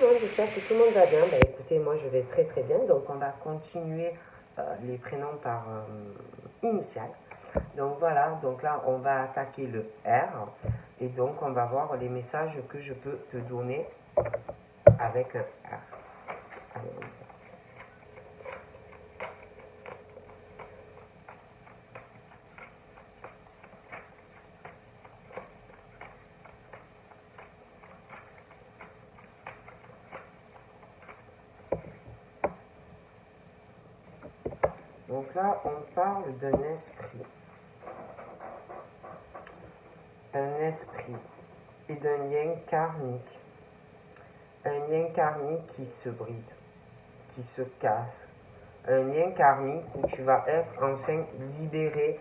le monde, j'espère que tout le monde va bien. Bah, écoutez, moi je vais très très bien. Donc on va continuer les prénoms par initiales. Donc voilà, donc là on va attaquer le R. Et donc on va voir les messages que je peux te donner avec un R. Allez, on y va. Donc là, on parle d'un esprit. Un esprit et d'un lien karmique. Un lien karmique qui se brise, qui se casse. Un lien karmique où tu vas être enfin libéré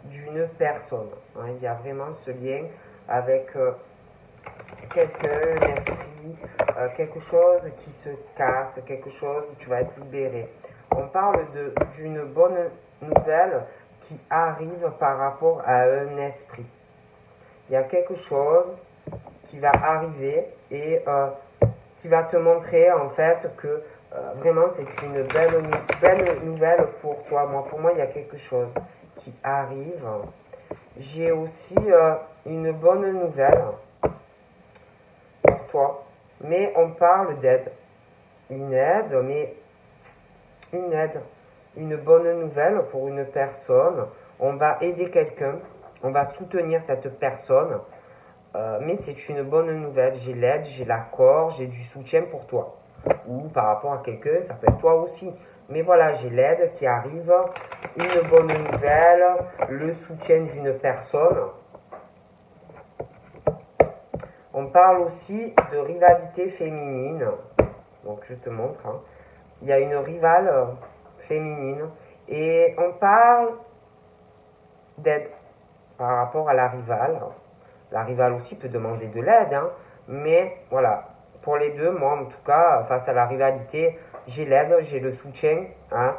d'une personne. Hein. Il y a vraiment ce lien avec quelqu'un, un esprit, quelque chose qui se casse, quelque chose où tu vas être libéré. On parle d'une bonne nouvelle qui arrive par rapport à un esprit. Il y a quelque chose qui va arriver et qui va te montrer en fait que vraiment c'est une belle nouvelle pour toi. Pour moi, il y a quelque chose qui arrive. J'ai aussi une bonne nouvelle pour toi, mais on parle d'aide. Une aide, mais une aide, une bonne nouvelle pour une personne. On va aider quelqu'un, on va soutenir cette personne, mais c'est une bonne nouvelle. J'ai l'aide, j'ai l'accord, j'ai du soutien pour toi. Ou par rapport à quelqu'un, ça peut être toi aussi. Mais voilà, j'ai l'aide qui arrive, une bonne nouvelle, le soutien d'une personne. On parle aussi de rivalité féminine. Donc je te montre. Hein. Il y a une rivale féminine. Et on parle d'aide par rapport à la rivale. La rivale aussi peut demander de l'aide. Hein. Mais voilà, pour les deux, moi en tout cas, face à la rivalité, j'ai l'aide, j'ai le soutien. Hein.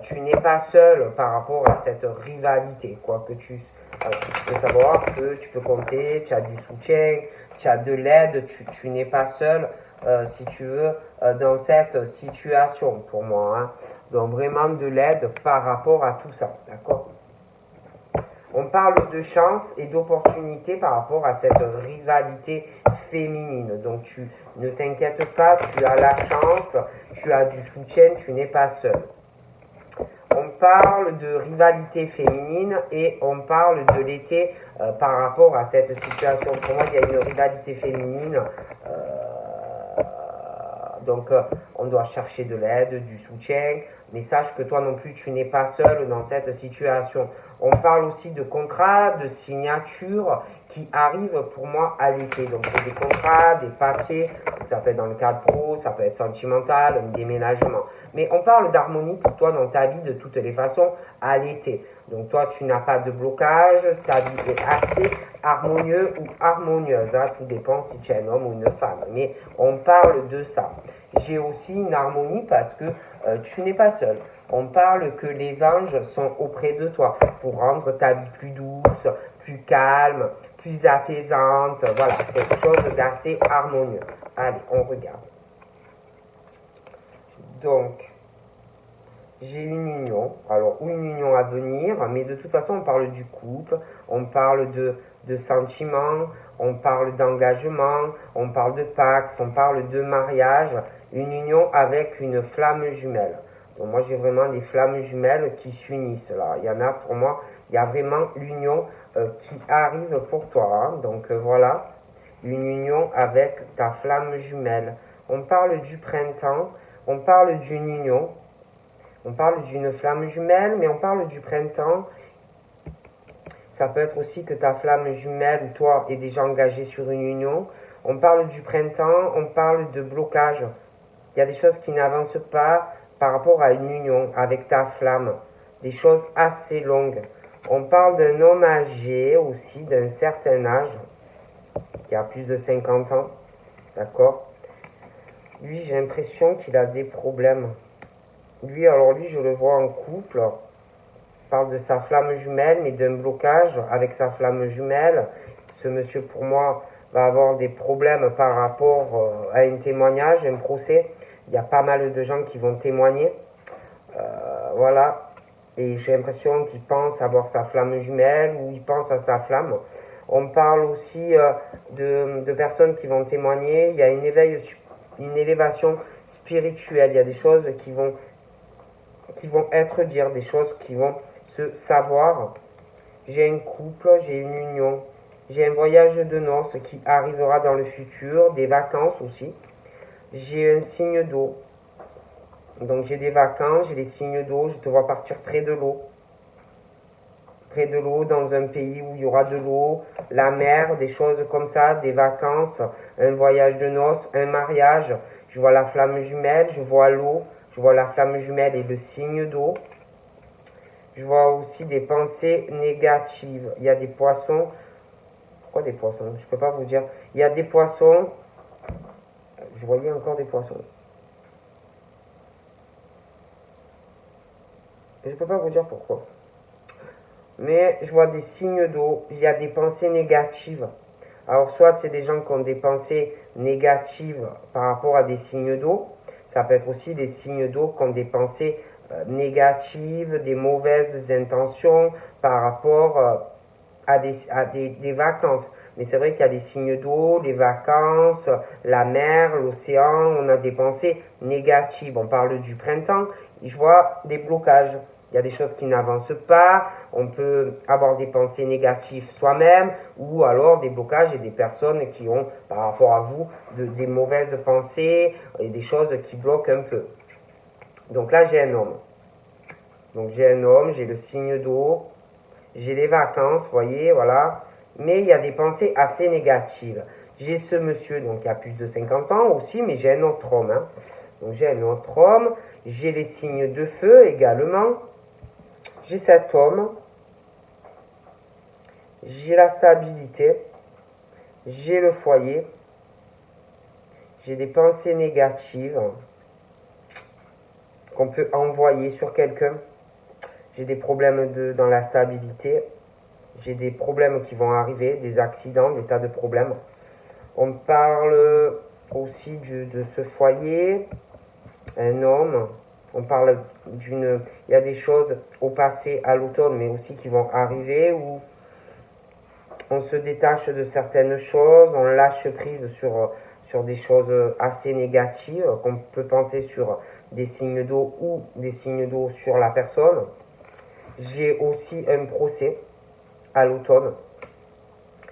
Tu n'es pas seul par rapport à cette rivalité. Quoi que tu peux savoir que tu peux compter, tu as du soutien, tu as de l'aide, tu n'es pas seul, si tu veux, dans cette situation pour moi. Hein. Donc vraiment de l'aide par rapport à tout ça. D'accord ? On parle de chance et d'opportunité par rapport à cette rivalité féminine. Donc tu ne t'inquiètes pas, tu as la chance, tu as du soutien, tu n'es pas seul. On parle de rivalité féminine et on parle de l'été par rapport à cette situation. Pour moi, il y a une rivalité féminine. Donc, on doit chercher de l'aide, du soutien. Mais sache que toi non plus, tu n'es pas seul dans cette situation. On parle aussi de contrats, de signatures qui arrivent pour moi à l'été. Donc, c'est des contrats, des papiers. Ça peut être dans le cadre pro, ça peut être sentimental, un déménagement. Mais on parle d'harmonie pour toi dans ta vie de toutes les façons à l'été. Donc, toi, tu n'as pas de blocage. Ta vie est assez harmonieuse ou harmonieuse. Hein, tout dépend si tu es un homme ou une femme. Mais on parle de ça. J'ai aussi une harmonie parce que tu n'es pas seul. On parle que les anges sont auprès de toi pour rendre ta vie plus douce, plus calme, plus apaisante. Voilà, quelque chose d'assez harmonieux. Allez, on regarde. Donc, j'ai une union, alors ou une union à venir, mais de toute façon on parle du couple, on parle de sentiments, on parle d'engagement, on parle de pacte, on parle de mariage, une union avec une flamme jumelle. Donc moi j'ai vraiment des flammes jumelles qui s'unissent là, il y en a pour moi, il y a vraiment l'union qui arrive pour toi, hein. Donc voilà, une union avec ta flamme jumelle. On parle du printemps, on parle d'une union. On parle d'une flamme jumelle, mais on parle du printemps. Ça peut être aussi que ta flamme jumelle ou toi est déjà engagé sur une union. On parle du printemps, on parle de blocage. Il y a des choses qui n'avancent pas par rapport à une union avec ta flamme. Des choses assez longues. On parle d'un homme âgé aussi, d'un certain âge, qui a plus de 50 ans. D'accord ? Lui, j'ai l'impression qu'il a des problèmes. Lui, je le vois en couple, parle de sa flamme jumelle, mais d'un blocage avec sa flamme jumelle. Ce monsieur, pour moi, va avoir des problèmes par rapport à un témoignage, un procès. Il y a pas mal de gens qui vont témoigner. Voilà. Et j'ai l'impression qu'il pense avoir sa flamme jumelle ou il pense à sa flamme. On parle aussi de personnes qui vont témoigner. Il y a une élévation spirituelle. Il y a des choses qui vont être dire, des choses qui vont se savoir. J'ai un couple, j'ai une union, j'ai un voyage de noces qui arrivera dans le futur, des vacances aussi. J'ai un signe d'eau. Donc j'ai des vacances, j'ai des signes d'eau, je te vois partir près de l'eau. Près de l'eau, dans un pays où il y aura de l'eau, la mer, des choses comme ça, des vacances, un voyage de noces, un mariage. Je vois la flamme jumelle, je vois l'eau, je vois la flamme jumelle et le signe d'eau. Je vois aussi des pensées négatives. Il y a des poissons. Pourquoi des poissons? Je ne peux pas vous dire. Il y a des poissons. Je voyais encore des poissons. Je ne peux pas vous dire pourquoi. Mais je vois des signes d'eau. Il y a des pensées négatives. Alors soit c'est des gens qui ont des pensées négatives par rapport à des signes d'eau. Ça peut être aussi des signes d'eau qui ont des pensées négatives, des mauvaises intentions par rapport à des vacances. Mais c'est vrai qu'il y a des signes d'eau, les vacances, la mer, l'océan, on a des pensées négatives. On parle du printemps, je vois des blocages. Il y a des choses qui n'avancent pas, on peut avoir des pensées négatives soi-même, ou alors des blocages et des personnes qui ont, par rapport à vous, des mauvaises pensées et des choses qui bloquent un peu. Donc là, j'ai un homme. Donc j'ai un homme, j'ai le signe d'eau, j'ai les vacances, vous voyez, voilà. Mais il y a des pensées assez négatives. J'ai ce monsieur, donc qui a plus de 50 ans aussi, mais j'ai un autre homme. Hein. Donc j'ai un autre homme, j'ai les signes de feu également. J'ai cet homme, j'ai la stabilité, j'ai le foyer, j'ai des pensées négatives qu'on peut envoyer sur quelqu'un. J'ai des problèmes dans la stabilité, j'ai des problèmes qui vont arriver, des accidents, des tas de problèmes. On parle aussi de ce foyer, un homme. On parle il y a des choses au passé, à l'automne, mais aussi qui vont arriver où on se détache de certaines choses, on lâche prise sur des choses assez négatives, qu'on peut penser sur des signes d'eau ou des signes d'eau sur la personne. J'ai aussi un procès à l'automne.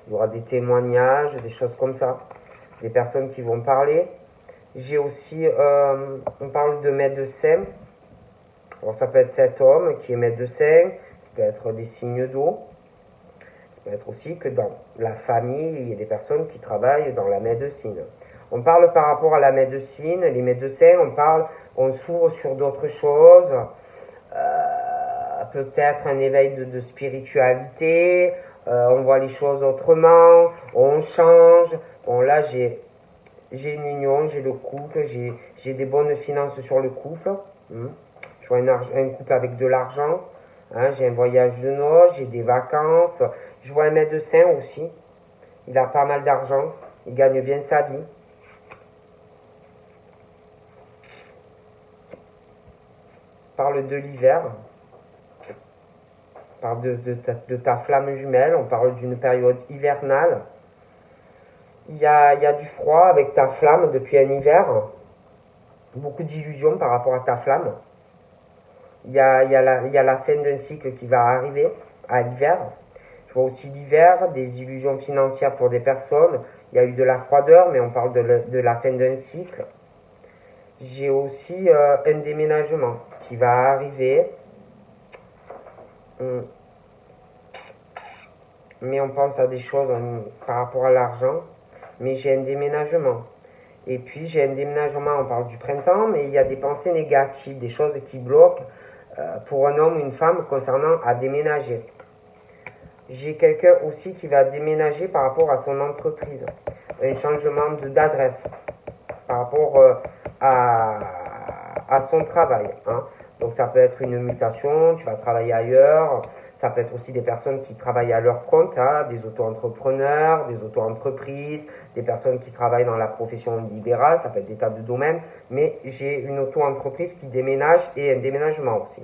Il y aura des témoignages, des choses comme ça, des personnes qui vont parler. J'ai aussi, on parle de médecin. Alors ça peut être cet homme qui est médecin, ça peut être des signes d'eau. Ça peut être aussi que dans la famille, il y a des personnes qui travaillent dans la médecine. On parle par rapport à la médecine, les médecins, on s'ouvre sur d'autres choses, peut-être un éveil de spiritualité, on voit les choses autrement, on change. Bon là j'ai une union, j'ai le couple, j'ai des bonnes finances sur le couple. Je vois un couple avec de l'argent. Hein, j'ai un voyage de noces, j'ai des vacances. Je vois un médecin aussi. Il a pas mal d'argent. Il gagne bien sa vie. On parle de l'hiver. On parle de ta flamme jumelle. On parle d'une période hivernale. Il y a du froid avec ta flamme depuis un hiver. Beaucoup d'illusions par rapport à ta flamme. Il y a la fin d'un cycle qui va arriver à l'hiver. Je vois aussi l'hiver, des illusions financières pour des personnes. Il y a eu de la froideur, mais on parle de la fin d'un cycle. J'ai aussi un déménagement qui va arriver. Mais on pense à des choses par rapport à l'argent. Mais j'ai un déménagement. Et puis j'ai un déménagement, on parle du printemps, mais il y a des pensées négatives, des choses qui bloquent pour un homme ou une femme concernant à déménager. J'ai quelqu'un aussi qui va déménager par rapport à son entreprise, un changement d'adresse par rapport à son travail. Hein. Donc ça peut être une mutation, tu vas travailler ailleurs, Ça peut être aussi des personnes qui travaillent à leur compte, hein, des auto-entrepreneurs, des auto-entreprises, des personnes qui travaillent dans la profession libérale, ça peut être des tas de domaines, mais j'ai une auto-entreprise qui déménage et un déménagement aussi.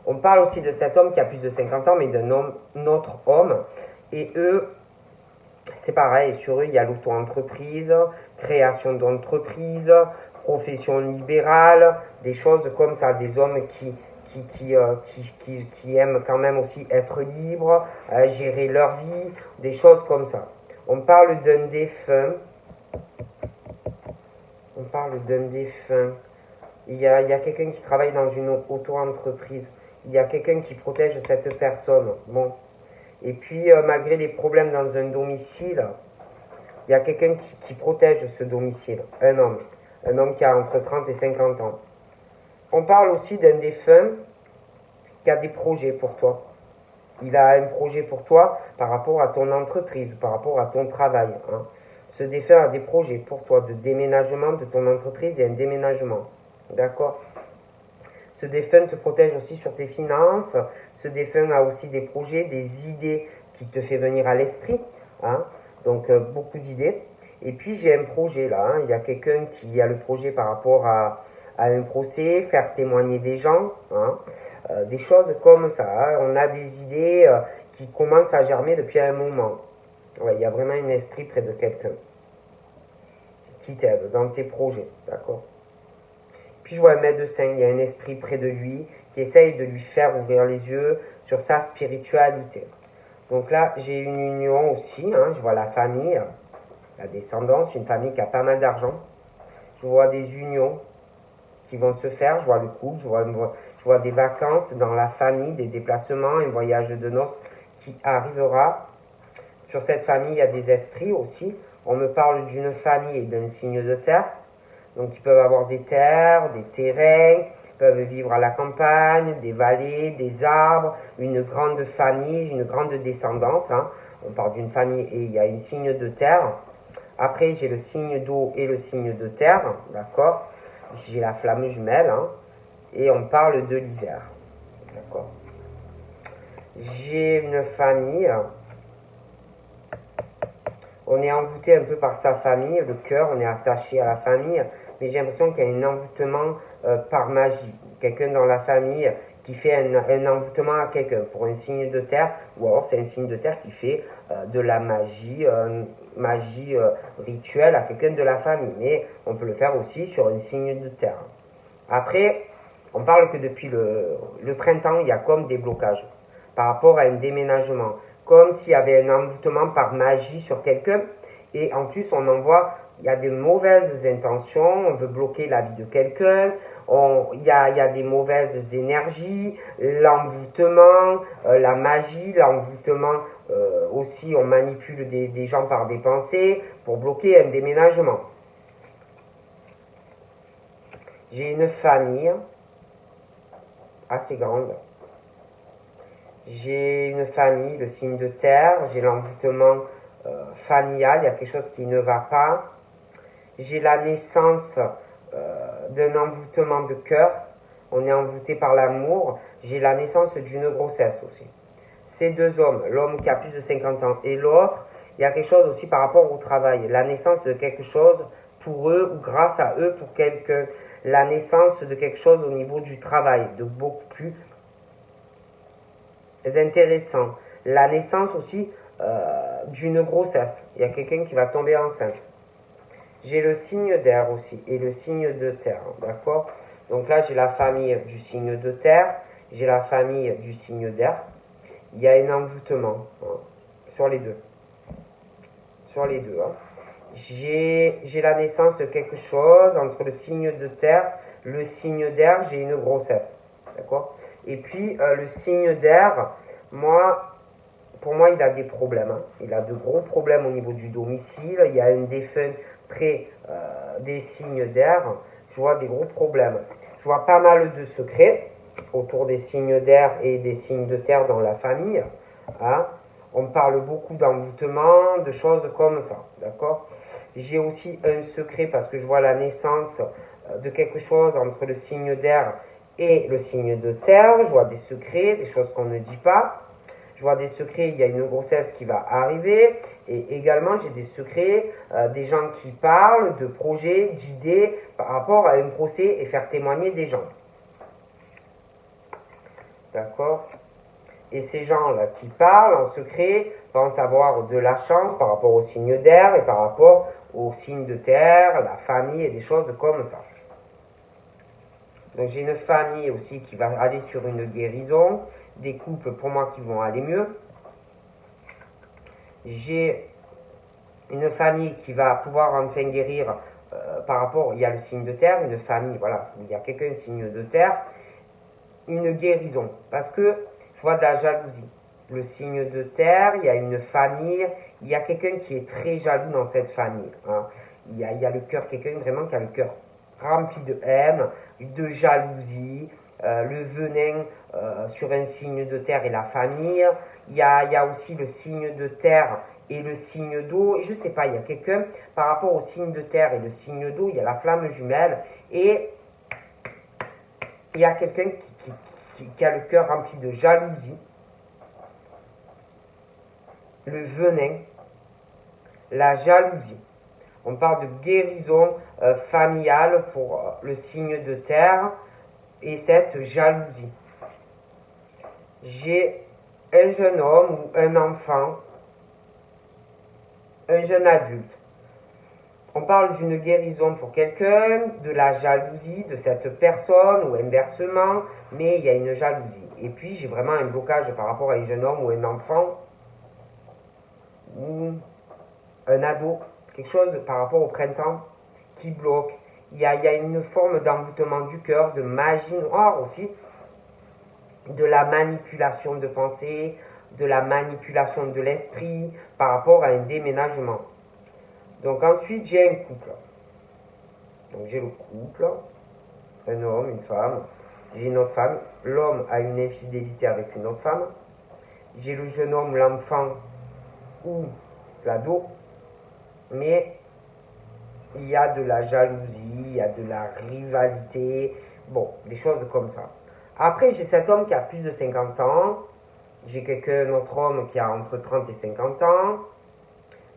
On parle aussi de cet homme qui a plus de 50 ans, mais d'un autre homme, et eux, c'est pareil, sur eux, il y a l'auto-entreprise, création d'entreprise, profession libérale, des choses comme ça, des hommes qui aiment quand même aussi être libres, gérer leur vie, des choses comme ça. On parle d'un défunt. On parle d'un défunt. Il y a quelqu'un qui travaille dans une auto-entreprise. Il y a quelqu'un qui protège cette personne. Bon. Et puis, malgré les problèmes dans un domicile, il y a quelqu'un qui protège ce domicile. Un homme qui a entre 30 et 50 ans. On parle aussi d'un défunt qui a des projets pour toi. Il a un projet pour toi par rapport à ton entreprise, par rapport à ton travail. Hein. Ce défunt a des projets pour toi de déménagement de ton entreprise et un déménagement. D'accord? Ce défunt te protège aussi sur tes finances. Ce défunt a aussi des projets, des idées qui te fait venir à l'esprit. Hein. Donc, beaucoup d'idées. Et puis, j'ai un projet là. Hein. Il y a quelqu'un qui a le projet par rapport à un procès, faire témoigner des gens. Hein. Des choses comme ça. Hein. On a des idées qui commencent à germer depuis un moment. Ouais, il y a vraiment un esprit près de quelqu'un qui t'aide dans tes projets. D'accord? Puis je vois un médecin, il y a un esprit près de lui qui essaye de lui faire ouvrir les yeux sur sa spiritualité. Donc là, j'ai une union aussi, hein, je vois la famille, la descendance, une famille qui a pas mal d'argent. Je vois des unions qui vont se faire, je vois le couple, je vois des vacances dans la famille, des déplacements, un voyage de noces qui arrivera. Sur cette famille, il y a des esprits aussi. On me parle d'une famille et d'un signe de terre. Donc ils peuvent avoir des terres, des terrains, ils peuvent vivre à la campagne, des vallées, des arbres, une grande famille, une grande descendance. Hein. On parle d'une famille et il y a un signe de terre. Après j'ai le signe d'eau et le signe de terre, d'accord. J'ai la flamme jumelle, hein, et on parle de l'hiver, d'accord. J'ai une famille. On est envoûté un peu par sa famille, le cœur, on est attaché à la famille, mais j'ai l'impression qu'il y a un envoûtement par magie. Quelqu'un dans la famille qui fait un envoûtement à quelqu'un pour un signe de terre, ou alors c'est un signe de terre qui fait de la magie, rituelle à quelqu'un de la famille. Mais on peut le faire aussi sur un signe de terre. Après, on parle que depuis le printemps, il y a comme des blocages par rapport à un déménagement. Comme s'il y avait un envoûtement par magie sur quelqu'un, et en plus on envoie, il y a de mauvaises intentions, on veut bloquer la vie de quelqu'un, il y a des mauvaises énergies, l'envoûtement, la magie, l'envoûtement, aussi on manipule des gens par des pensées pour bloquer un déménagement. J'ai une famille assez grande. J'ai une famille, le signe de terre, j'ai l'envoûtement familial, il y a quelque chose qui ne va pas. J'ai la naissance d'un envoûtement de cœur, on est envoûté par l'amour. J'ai la naissance d'une grossesse aussi. Ces deux hommes, l'homme qui a plus de 50 ans et l'autre, il y a quelque chose aussi par rapport au travail, la naissance de quelque chose pour eux ou grâce à eux pour quelqu'un, la naissance de quelque chose au niveau du travail, de beaucoup plus intéressant. La naissance aussi d'une grossesse. Il y a quelqu'un qui va tomber enceinte. J'ai le signe d'air aussi et le signe de terre. D'accord? Donc là, j'ai la famille du signe de terre, j'ai la famille du signe d'air. Il y a un envoûtement hein, sur les deux. Sur les deux. Hein. J'ai la naissance de quelque chose entre le signe de terre, le signe d'air, j'ai une grossesse. D'accord? Et puis, le signe d'air, pour moi, il a des problèmes. Hein. Il a de gros problèmes au niveau du domicile. Il y a un défunt près des signes d'air. Je vois des gros problèmes. Je vois pas mal de secrets autour des signes d'air et des signes de terre dans la famille. Hein. On parle beaucoup d'envoûtement, de choses comme ça. D'accord? J'ai aussi un secret parce que je vois la naissance de quelque chose entre le signe d'air et le signe de terre. Je vois des secrets, des choses qu'on ne dit pas. vois des secrets, il y a une grossesse qui va arriver. Et également, j'ai des secrets, des gens qui parlent de projets, d'idées par rapport à un procès et faire témoigner des gens. D'accord? Et ces gens-là qui parlent en secret pensent avoir de la chance par rapport aux signes d'air et par rapport aux signes de terre, la famille et des choses comme ça. Donc j'ai une famille aussi qui va aller sur une guérison, des couples pour moi qui vont aller mieux. J'ai une famille qui va pouvoir enfin guérir par rapport, il y a le signe de terre, une famille, voilà, il y a quelqu'un signe de terre, une guérison, parce que je vois de la jalousie. Le signe de terre, il y a une famille, il y a quelqu'un qui est très jaloux dans cette famille. Hein. Il y a le cœur, quelqu'un vraiment qui a le cœur rempli de haine, de jalousie, le venin sur un signe de terre et la famille. Il y a aussi le signe de terre et le signe d'eau. Et je sais pas, il y a quelqu'un, par rapport au signe de terre et le signe d'eau, il y a la flamme jumelle. Et il y a quelqu'un qui a le cœur rempli de jalousie, le venin, la jalousie. On parle de guérison familiale pour le signe de terre et cette jalousie. J'ai un jeune homme ou un enfant, un jeune adulte. On parle d'une guérison pour quelqu'un, de la jalousie de cette personne ou inversement, mais il y a une jalousie. Et puis j'ai vraiment un blocage par rapport à un jeune homme ou un enfant ou un ado, quelque chose par rapport au printemps qui bloque. Il y a une forme d'envoûtement du cœur, de magie noire aussi, de la manipulation de pensée, de la manipulation de l'esprit par rapport à un déménagement. Donc ensuite j'ai un couple. Donc j'ai le couple, un homme, une femme. J'ai une autre femme. L'homme a une infidélité avec une autre femme. J'ai le jeune homme, l'enfant ou l'ado. Mais il y a de la jalousie, il y a de la rivalité, bon, des choses comme ça. Après, j'ai cet homme qui a plus de 50 ans. J'ai quelqu'un, autre homme qui a entre 30 et 50 ans.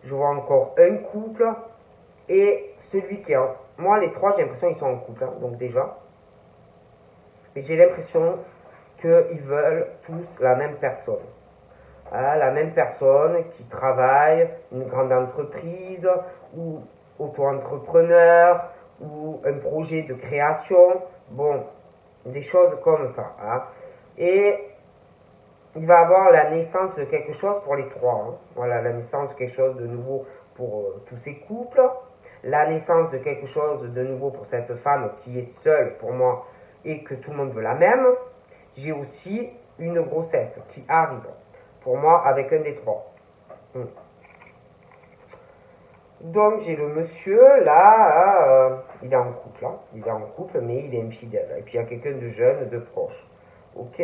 Je vois encore un couple. Et celui qui a... Moi, les trois, j'ai l'impression qu'ils sont en couple, hein, donc déjà. Et j'ai l'impression qu'ils veulent tous la même personne. Hein, la même personne qui travaille, une grande entreprise, ou auto-entrepreneur, ou un projet de création. Bon, des choses comme ça. Hein. Et il va avoir la naissance de quelque chose pour les trois. Hein. Voilà, la naissance de quelque chose de nouveau pour tous ces couples. La naissance de quelque chose de nouveau pour cette femme qui est seule pour moi et que tout le monde veut la même. J'ai aussi une grossesse qui arrive pour moi avec un des trois. Donc j'ai le monsieur là, il est en couple, hein, il est en couple mais il est infidèle. Et puis il y a quelqu'un de jeune, de proche. Ok.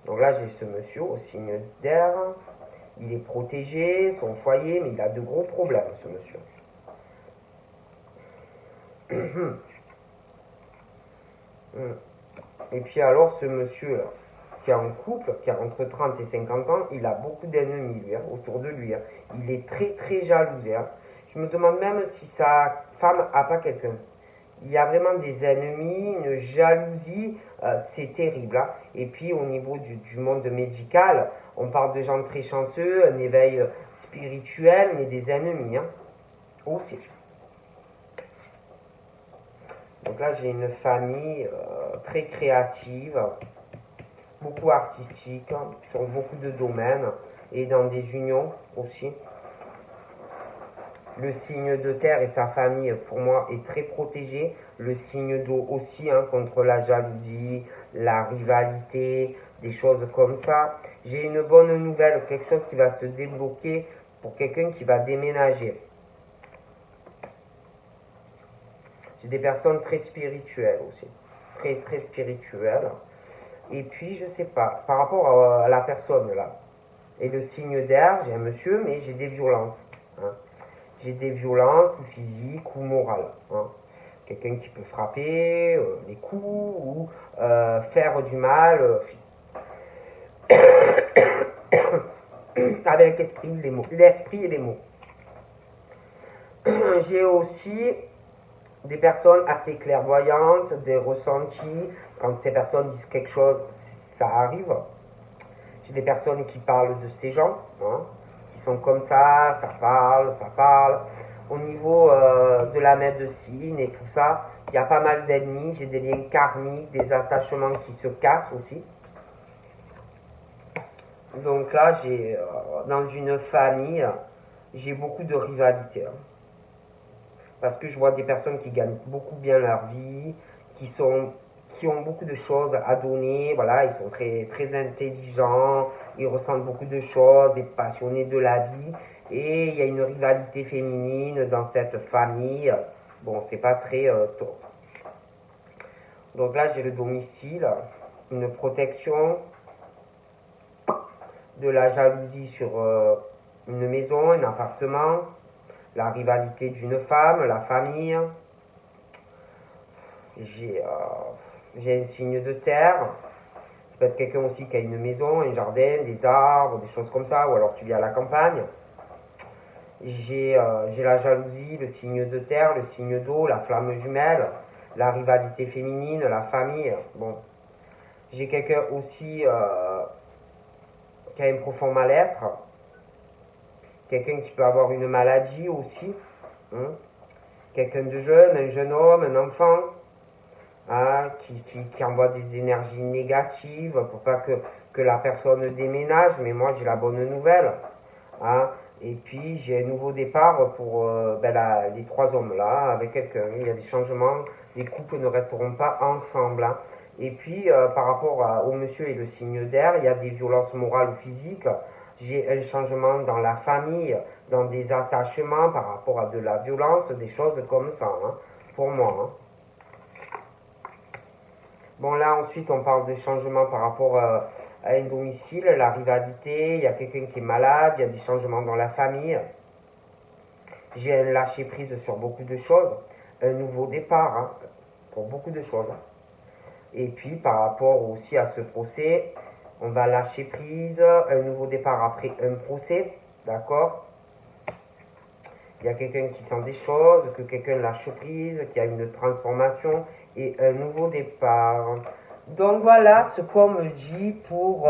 Donc là j'ai ce monsieur au signe d'air. Il est protégé, son foyer, mais il a de gros problèmes ce monsieur. Et puis alors ce monsieur là, qui est en couple, qui a entre 30 et 50 ans, il a beaucoup d'ennemis lui, hein, autour de lui. Hein. Il est très très jaloux. Hein. Je me demande même si sa femme a pas quelqu'un. Il y a vraiment des ennemis, une jalousie, c'est terrible. Hein. Et puis au niveau du monde médical, on parle de gens très chanceux, un éveil spirituel, mais des ennemis hein, aussi. Donc là j'ai une famille très créative, beaucoup artistique, hein, sur beaucoup de domaines et dans des unions aussi. Le signe de terre et sa famille, pour moi, est très protégé. Le signe d'eau aussi, hein, contre la jalousie, la rivalité, des choses comme ça. J'ai une bonne nouvelle, quelque chose qui va se débloquer pour quelqu'un qui va déménager. J'ai des personnes très spirituelles aussi. Très, très spirituelles. Et puis, je sais pas, par rapport à la personne là. Et le signe d'air, j'ai un monsieur, mais j'ai des violences. Hein. J'ai des violences physiques ou morales. Hein. Quelqu'un qui peut frapper, des coups ou faire du mal. avec l'esprit et les mots. J'ai aussi des personnes assez clairvoyantes, des ressentis. Quand ces personnes disent quelque chose, ça arrive. J'ai des personnes qui parlent de ces gens, hein, qui sont comme ça parle, ça parle. Au niveau de la médecine et tout ça, il y a pas mal d'ennemis. J'ai des liens karmiques, des attachements qui se cassent aussi. Donc là, j'ai dans une famille, j'ai beaucoup de rivalité. Hein. Parce que je vois des personnes qui gagnent beaucoup bien leur vie, qui ont beaucoup de choses à donner, voilà, ils sont très, très intelligents, ils ressentent beaucoup de choses, des passionnés de la vie, et il y a une rivalité féminine dans cette famille. Bon, c'est pas très top. Donc là, j'ai le domicile, une protection, de la jalousie sur une maison, un appartement, la rivalité d'une femme, la famille. J'ai un signe de terre. Ça peut être quelqu'un aussi qui a une maison, un jardin, des arbres, des choses comme ça, ou alors tu vis à la campagne. J'ai la jalousie, le signe de terre, le signe d'eau, la flamme jumelle, la rivalité féminine, la famille. Bon, j'ai quelqu'un aussi qui a un profond mal-être, quelqu'un qui peut avoir une maladie aussi, hein, quelqu'un de jeune, un jeune homme, un enfant, hein, qui envoie des énergies négatives pour pas que la personne déménage, mais moi j'ai la bonne nouvelle. Hein, et puis j'ai un nouveau départ pour les trois hommes là, avec quelqu'un, il y a des changements, les couples ne resteront pas ensemble. Hein. Et puis par rapport au monsieur et le signe d'air, il y a des violences morales ou physiques. J'ai un changement dans la famille, dans des attachements par rapport à de la violence, des choses comme ça, hein, pour moi. Hein. Bon là ensuite on parle de changement par rapport à un domicile, la rivalité, il y a quelqu'un qui est malade, il y a des changements dans la famille. J'ai un lâcher prise sur beaucoup de choses, un nouveau départ, hein, pour beaucoup de choses. Et puis par rapport aussi à ce procès, on va lâcher prise, un nouveau départ après un procès, d'accord? Il y a quelqu'un qui sent des choses, que quelqu'un lâche prise, qu'il y a une transformation et un nouveau départ. Donc voilà ce qu'on me dit pour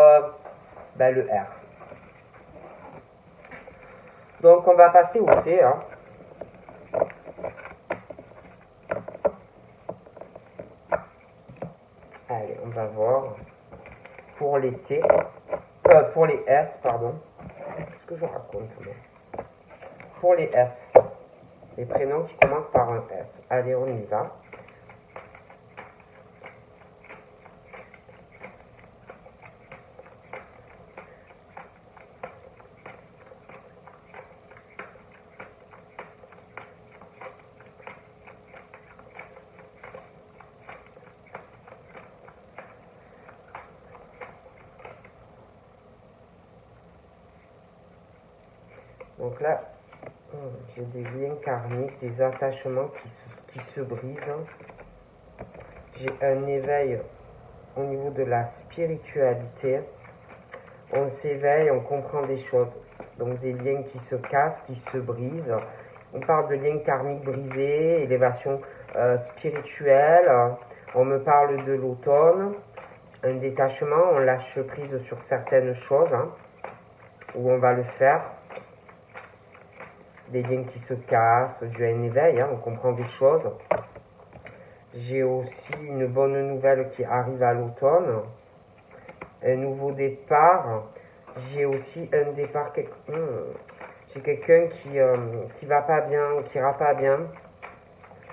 le R. Donc on va passer au T. Hein. Allez, on va voir pour les T, pour les S, pardon. Qu'est-ce que je raconte moi? Pour les S, les prénoms qui commencent par un S. Allez, on y va. Donc là, j'ai des liens karmiques, des attachements qui se brisent. J'ai un éveil au niveau de la spiritualité. On s'éveille, on comprend des choses. Donc des liens qui se cassent, qui se brisent. On parle de liens karmiques brisés, élévation spirituelle. On me parle de l'automne, un détachement, on lâche prise sur certaines choses, hein, où on va le faire. Des liens qui se cassent, dû à un éveil, hein, on comprend des choses. J'ai aussi une bonne nouvelle qui arrive à l'automne, un nouveau départ. J'ai aussi un départ, j'ai quelqu'un qui va pas bien, qui ira pas bien.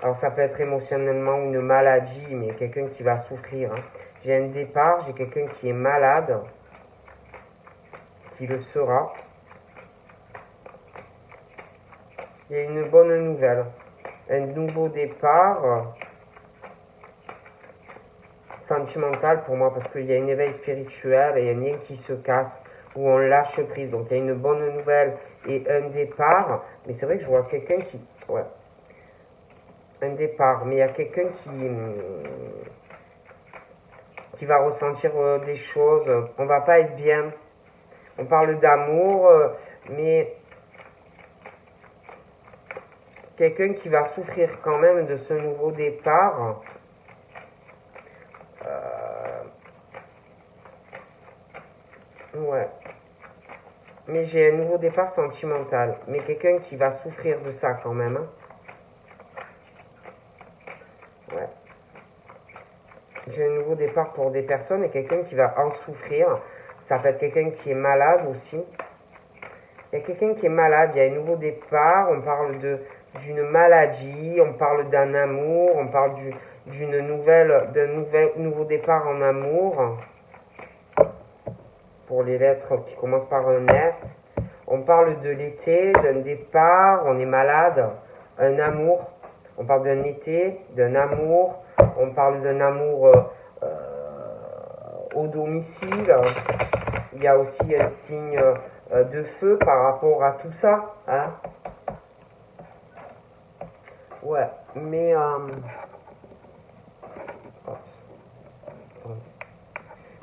Alors ça peut être émotionnellement une maladie, mais quelqu'un qui va souffrir. Hein. J'ai un départ, j'ai quelqu'un qui est malade, qui le sera. Il y a une bonne nouvelle, un nouveau départ sentimental pour moi, parce qu'il y a un éveil spirituel et un lien qui se casse, où on lâche prise. Donc il y a une bonne nouvelle et un départ, mais c'est vrai que je vois quelqu'un qui... Ouais. Un départ, mais il y a quelqu'un qui... qui va ressentir des choses. On va pas être bien. On parle d'amour, mais quelqu'un qui va souffrir quand même de ce nouveau départ. Ouais. Mais j'ai un nouveau départ sentimental. Mais quelqu'un qui va souffrir de ça quand même. Hein. Ouais. J'ai un nouveau départ pour des personnes et quelqu'un qui va en souffrir. Ça peut être quelqu'un qui est malade aussi. Il y a quelqu'un qui est malade, il y a un nouveau départ, on parle d'une maladie, on parle d'un amour, on parle d'un nouveau départ en amour. Pour les lettres qui commencent par un S. On parle de l'été, d'un départ, on est malade, un amour. On parle d'un été, d'un amour. On parle d'un amour au domicile. Il y a aussi un signe de feu par rapport à tout ça. Hein. Ouais, mais...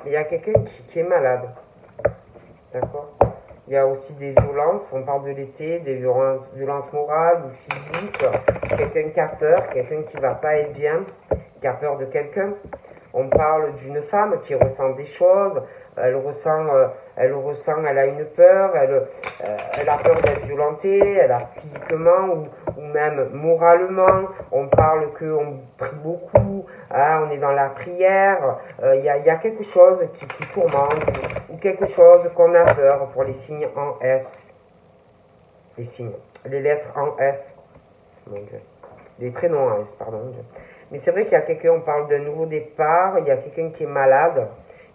il y a quelqu'un qui est malade. D'accord. Il y a aussi des violences, on parle de l'été, des violences morales ou physiques. Quelqu'un qui a peur, quelqu'un qui va pas être bien, qui a peur de quelqu'un. On parle d'une femme qui ressent des choses, elle a une peur, elle a peur d'être violentée, elle a physiquement ou même moralement. On parle qu'on prie beaucoup, hein, on est dans la prière, il y a quelque chose qui tourmente ou quelque chose qu'on a peur pour les signes en S. Les lettres en S. Mon Dieu. Les prénoms en S, pardon. Mais c'est vrai qu'il y a quelqu'un, on parle d'un nouveau départ, il y a quelqu'un qui est malade.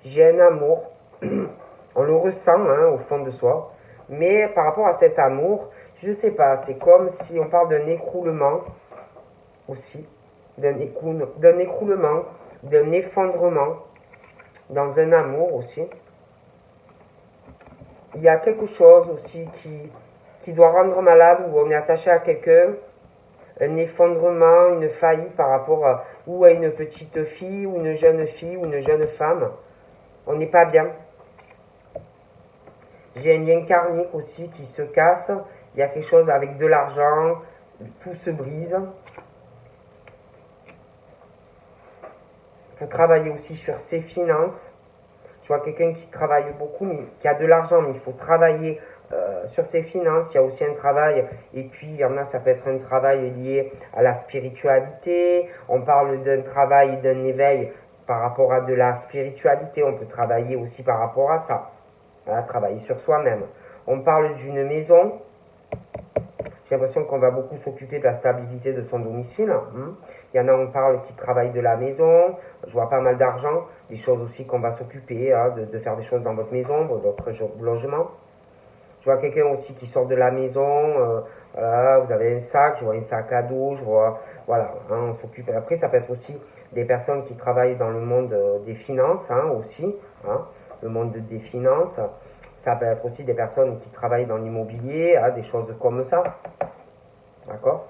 J'ai un amour, on le ressent hein, au fond de soi. Mais par rapport à cet amour, je ne sais pas, c'est comme si on parle d'un écroulement aussi, d'un écroulement, d'un effondrement dans un amour aussi. Il y a quelque chose aussi qui doit rendre malade, où on est attaché à quelqu'un, un effondrement, une faillite par rapport à une petite fille, ou une jeune fille, ou une jeune femme. On n'est pas bien. J'ai un lien karmique aussi qui se casse. Il y a quelque chose avec de l'argent, tout se brise. Il faut travailler aussi sur ses finances. Je vois quelqu'un qui travaille beaucoup, mais qui a de l'argent, mais il faut travailler sur ses finances. Il y a aussi un travail, et puis il y en a, ça peut être un travail lié à la spiritualité. On parle d'un travail, d'un éveil par rapport à de la spiritualité. On peut travailler aussi par rapport à ça. Voilà, travailler sur soi-même. On parle d'une maison. J'ai l'impression qu'on va beaucoup s'occuper de la stabilité de son domicile. Il y en a, on parle qui travaillent de la maison. Je vois pas mal d'argent. Des choses aussi qu'on va s'occuper, hein, de faire des choses dans votre maison, dans votre logement. Je vois quelqu'un aussi qui sort de la maison. Vous avez un sac, je vois un sac à dos, je vois... Voilà, hein, on s'occupe. Après, ça peut être aussi des personnes qui travaillent dans le monde des finances, hein, aussi. Hein, le monde des finances. Ça peut être aussi des personnes qui travaillent dans l'immobilier, hein, des choses comme ça. D'accord?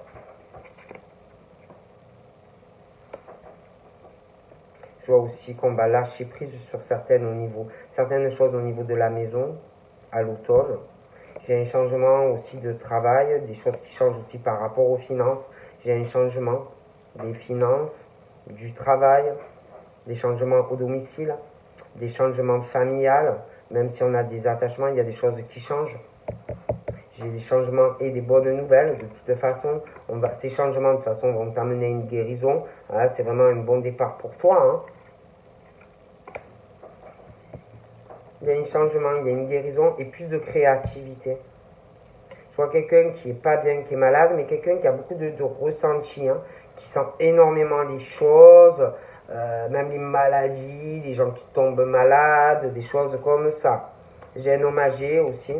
Je vois aussi qu'on va lâcher prise sur certaines choses au niveau de la maison, à l'automne. J'ai un changement aussi de travail, des choses qui changent aussi par rapport aux finances. J'ai un changement des finances, du travail, des changements au domicile, des changements familiales. Même si on a des attachements, il y a des choses qui changent. J'ai des changements et des bonnes nouvelles. De toute façon, ces changements de toute façon vont t'amener à une guérison. Hein, c'est vraiment un bon départ pour toi. Hein. Il y a un changement, il y a une guérison et plus de créativité. Je vois quelqu'un qui est pas bien, qui est malade, mais quelqu'un qui a beaucoup de ressenti, hein, qui sent énormément les choses, même les maladies, les gens qui tombent malades, des choses comme ça. J'ai un homme âgé aussi.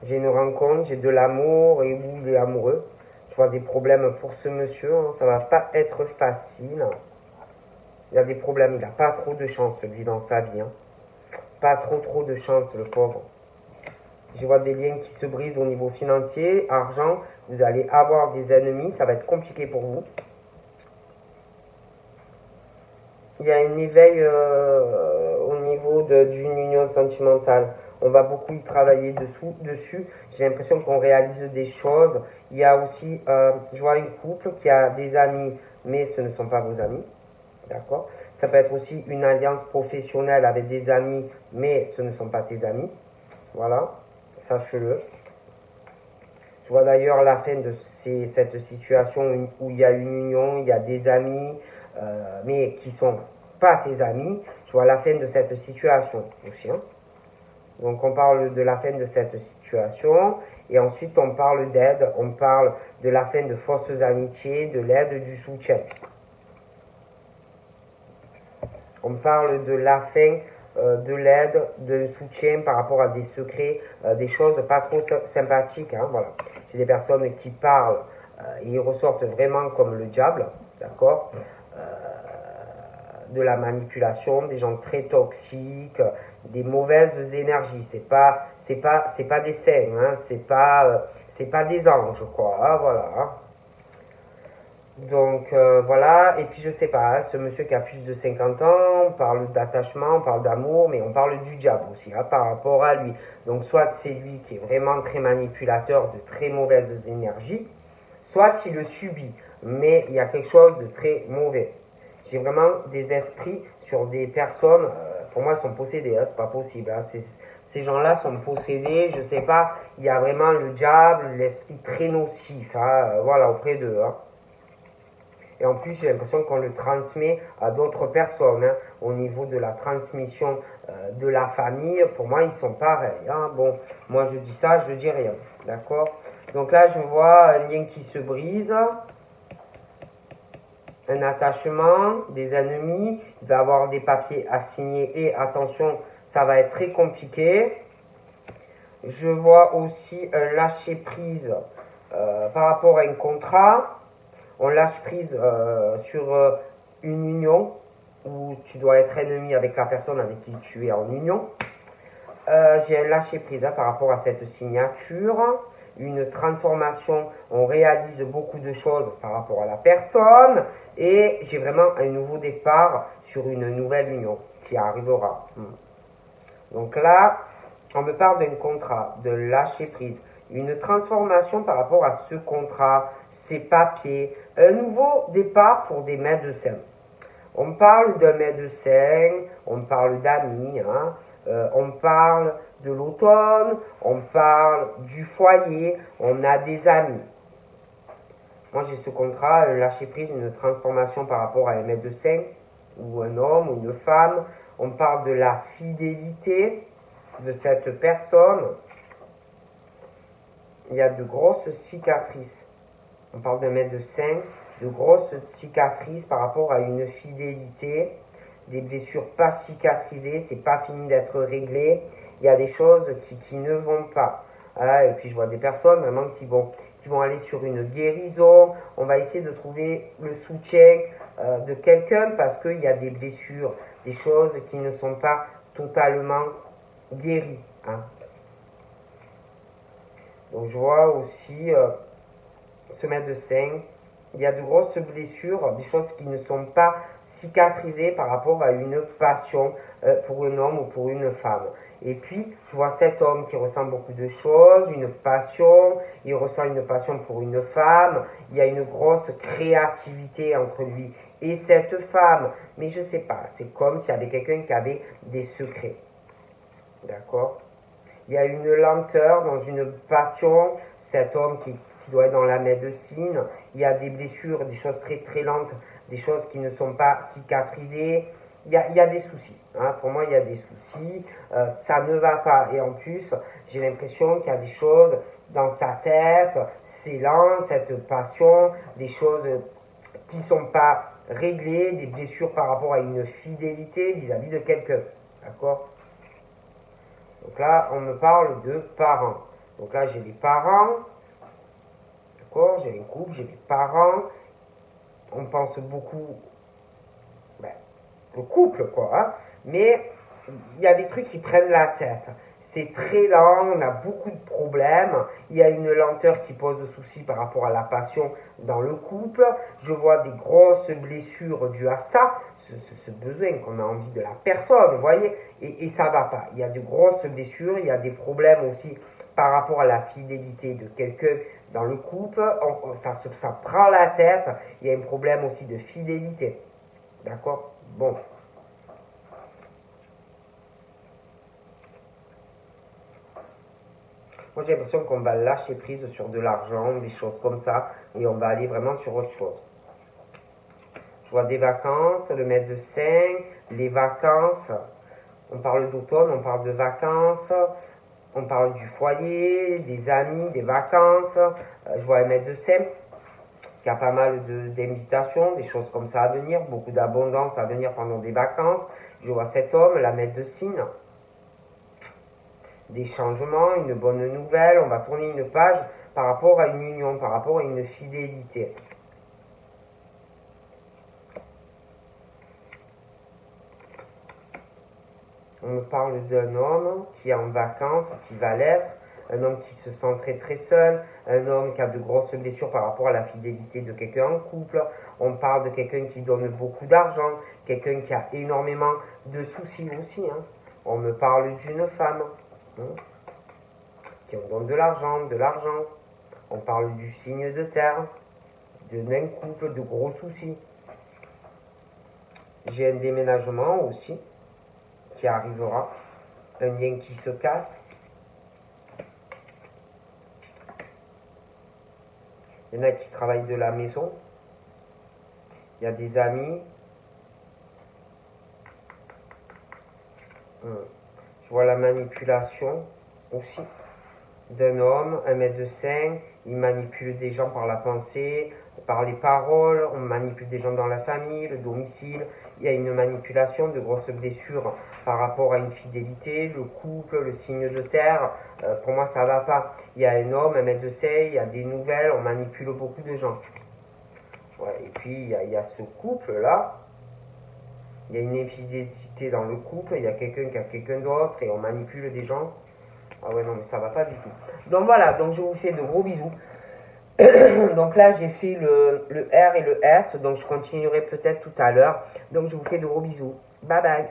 J'ai une rencontre, j'ai de l'amour et où il est amoureux. Je vois des problèmes pour ce monsieur, hein, ça va pas être facile. Il a des problèmes, il n'a pas trop de chance lui dans sa vie. Hein. Pas trop de chance le pauvre. Je vois des liens qui se brisent au niveau financier, argent, vous allez avoir des ennemis, ça va être compliqué pour vous. il y a un éveil au niveau d'une union sentimentale. On va beaucoup y travailler dessus. J'ai l'impression qu'on réalise des choses. Il y a aussi, je vois une couple qui a des amis, mais ce ne sont pas vos amis. D'accord? Ça peut être aussi une alliance professionnelle avec des amis, mais ce ne sont pas tes amis. Voilà, sache-le. Je vois d'ailleurs la fin de cette situation où il y a une union, il y a des amis, mais qui ne sont pas tes amis. Je vois la fin de cette situation aussi. Hein. Donc on parle de la fin de cette situation et ensuite on parle d'aide, on parle de la fin de fausses amitiés, de l'aide, du soutien. On parle de la fin de l'aide, de soutien par rapport à des secrets, des choses pas trop sympathiques. Hein, voilà. J'ai des personnes qui parlent et ils ressortent vraiment comme le diable, d'accord, de la manipulation, des gens très toxiques, des mauvaises énergies. C'est pas des saints, hein, c'est pas des anges, quoi. Hein, voilà. Hein. Donc voilà, et puis je sais pas, hein, ce monsieur qui a plus de 50 ans, on parle d'attachement, on parle d'amour, mais on parle du diable aussi, hein, par rapport à lui. Donc soit c'est lui qui est vraiment très manipulateur de très mauvaises énergies, soit il le subit, mais il y a quelque chose de très mauvais. J'ai vraiment des esprits sur des personnes, pour moi ils sont possédés, hein, c'est pas possible. Hein, ces gens-là sont possédés, je sais pas, il y a vraiment le diable, l'esprit très nocif, hein, voilà, auprès d'eux. Hein. Et en plus, j'ai l'impression qu'on le transmet à d'autres personnes. Hein. Au niveau de la transmission de la famille, pour moi, ils sont pareils. Hein. Bon, moi, je dis ça, je dis rien. D'accord? Donc là, je vois un lien qui se brise, un attachement, des ennemis. Il va y avoir des papiers à signer et attention, ça va être très compliqué. Je vois aussi un lâcher-prise par rapport à un contrat. On lâche prise sur une union où tu dois être ennemi avec la personne avec qui tu es en union. J'ai un lâcher prise hein, par rapport à cette signature, une transformation, on réalise beaucoup de choses par rapport à la personne et j'ai vraiment un nouveau départ sur une nouvelle union qui arrivera. Donc là, on me parle d'un contrat, de lâcher prise, une transformation par rapport à ce contrat, ces papiers, un nouveau départ pour des médecins. On parle d'un médecin, on parle d'amis, hein, on parle de l'automne, on parle du foyer, on a des amis. Moi j'ai ce contrat, un lâcher prise, une transformation par rapport à un médecin, ou un homme, ou une femme. On parle de la fidélité de cette personne. Il y a de grosses cicatrices. On parle d'un médecin, de grosses cicatrices par rapport à une fidélité, des blessures pas cicatrisées, c'est pas fini d'être réglé. Il y a des choses qui ne vont pas. Ah, et puis je vois des personnes vraiment qui vont aller sur une guérison. On va essayer de trouver le soutien de quelqu'un parce qu'il y a des blessures, des choses qui ne sont pas totalement guéries. Hein. Donc je vois aussi ce médecin, il y a de grosses blessures, des choses qui ne sont pas cicatrisées par rapport à une passion pour un homme ou pour une femme. Et puis, je vois cet homme qui ressent beaucoup de choses, une passion, il ressent une passion pour une femme, il y a une grosse créativité entre lui et cette femme. Mais je sais pas, c'est comme s'il y avait quelqu'un qui avait des secrets. D'accord? Il y a une lenteur dans une passion, cet homme qui doit être dans la médecine, il y a des blessures, des choses très très lentes, des choses qui ne sont pas cicatrisées, il y a des soucis. Hein. Pour moi, il y a des soucis, ça ne va pas. Et en plus, j'ai l'impression qu'il y a des choses dans sa tête, c'est lent, cette passion, des choses qui ne sont pas réglées, des blessures par rapport à une fidélité vis-à-vis de quelqu'un. D'accord? Donc là, on me parle de parents. Donc là, j'ai les parents. D'accord? J'ai les couples, j'ai les parents. On pense beaucoup au couple, quoi. Hein? Mais il y a des trucs qui prennent la tête. C'est très lent, on a beaucoup de problèmes. Il y a une lenteur qui pose souci par rapport à la passion dans le couple. Je vois des grosses blessures dues à ça. ce besoin qu'on a envie de la personne, vous voyez, et ça va pas. Il y a de grosses blessures, il y a des problèmes aussi par rapport à la fidélité de quelqu'un dans le couple, ça prend la tête, il y a un problème aussi de fidélité, d'accord? Bon. Moi j'ai l'impression qu'on va lâcher prise sur de l'argent, des choses comme ça, et on va aller vraiment sur autre chose. Je vois des vacances, le maître de 5, les vacances, on parle d'automne, on parle de vacances, on parle du foyer, des amis, des vacances, je vois un maître de 5 qui a pas mal d'invitations, des choses comme ça à venir, beaucoup d'abondance à venir pendant des vacances. Je vois cet homme, la maître de cygne, des changements, une bonne nouvelle, on va tourner une page par rapport à une union, par rapport à une fidélité. On me parle d'un homme qui est en vacances, qui va l'être, un homme qui se sent très très seul, un homme qui a de grosses blessures par rapport à la fidélité de quelqu'un en couple. On parle de quelqu'un qui donne beaucoup d'argent, quelqu'un qui a énormément de soucis aussi. Hein. On me parle d'une femme qui donne de l'argent, On parle du signe de terre, d'un couple, de gros soucis. J'ai un déménagement aussi qui arrivera, un lien qui se casse. Il y en a qui travaillent de la maison. Il y a des amis. Je vois la manipulation aussi d'un homme, 1m5. Il manipule des gens par la pensée, par les paroles. On manipule des gens dans la famille, le domicile. Il y a une manipulation, de grosses blessures par rapport à une fidélité, le couple, le signe de terre. Pour moi, ça va pas. Il y a un homme, 1m5, il y a des nouvelles, on manipule beaucoup de gens. Ouais, et puis, il y a ce couple-là. Il y a une infidélité dans le couple, il y a quelqu'un qui a quelqu'un d'autre et on manipule des gens. Ah ouais, non, mais ça va pas du tout. Donc voilà, donc je vous fais de gros bisous. Donc là, j'ai fait le R et le S, donc je continuerai peut-être tout à l'heure. Donc je vous fais de gros bisous. Bye bye.